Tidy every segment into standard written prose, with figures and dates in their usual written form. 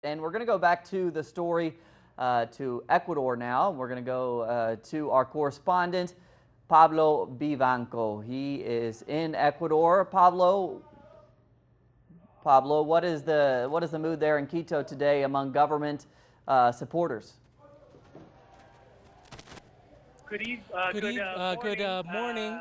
And we're going to go back to the story to Ecuador now. We're going to go to our correspondent, Pablo Vivanco. He is in Ecuador. Pablo, what is the mood there in Quito today among government supporters? Good morning.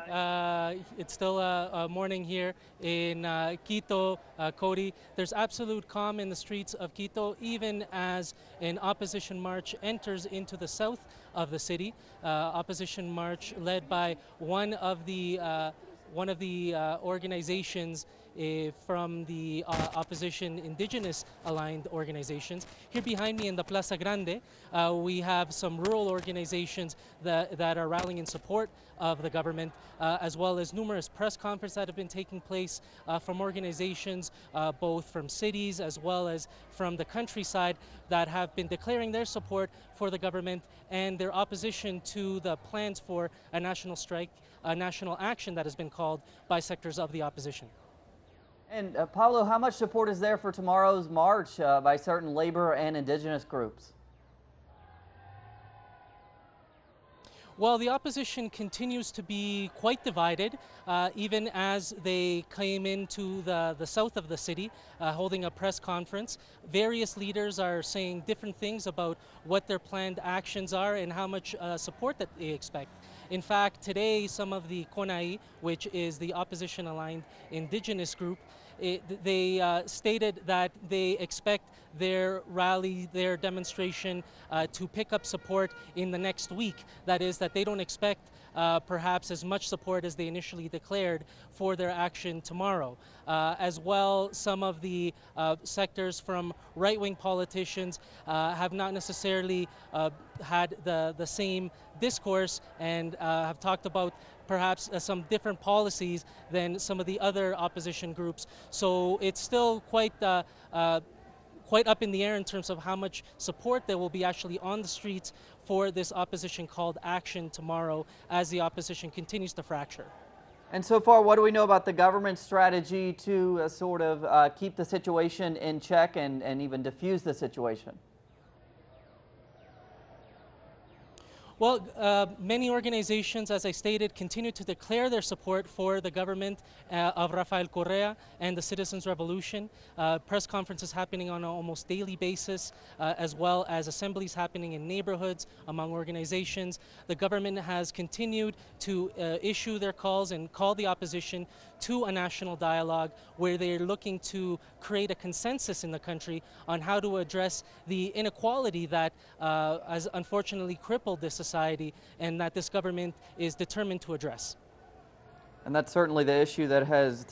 It's still morning here in Quito, Cody. There's absolute calm in the streets of Quito, even as an opposition march enters into the south of the city. Opposition march led by one of the organizations from the opposition indigenous aligned organizations. Here behind me in the Plaza Grande, we have some rural organizations that are rallying in support of the government, as well as numerous press conferences that have been taking place from organizations both from cities as well as from the countryside that have been declaring their support for the government and their opposition to the plans for a national strike, a national action that has been called by sectors of the opposition. And Pablo, how much support is there for tomorrow's march by certain labor and indigenous groups? Well, the opposition continues to be quite divided, even as they came into the south of the city, holding a press conference. Various leaders are saying different things about what their planned actions are and how much support that they expect. In fact, today, some of the CONAI, which is the opposition-aligned indigenous group, they stated that they expect their rally, their demonstration to pick up support in the next week. That is, that they don't expect perhaps as much support as they initially declared for their action tomorrow. As well, some of the sectors from right-wing politicians have not necessarily had the same discourse and have talked about perhaps some different policies than some of the other opposition groups. So it's still quite up in the air in terms of how much support there will be actually on the streets for this opposition called action tomorrow as the opposition continues to fracture. And so far, what do we know about the government's strategy to sort of keep the situation in check and even diffuse the situation? Well, many organizations, as I stated, continue to declare their support for the government of Rafael Correa and the Citizens' Revolution. Press conferences happening on an almost daily basis, as well as assemblies happening in neighborhoods among organizations. The government has continued to issue their calls and call the opposition to a national dialogue where they're looking to create a consensus in the country on how to address the inequality that has unfortunately crippled this society and that this government is determined to address. And that's certainly the issue that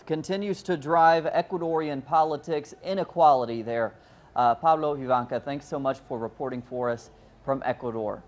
continues to drive Ecuadorian politics, inequality there. Pablo Vivanco, thanks so much for reporting for us from Ecuador.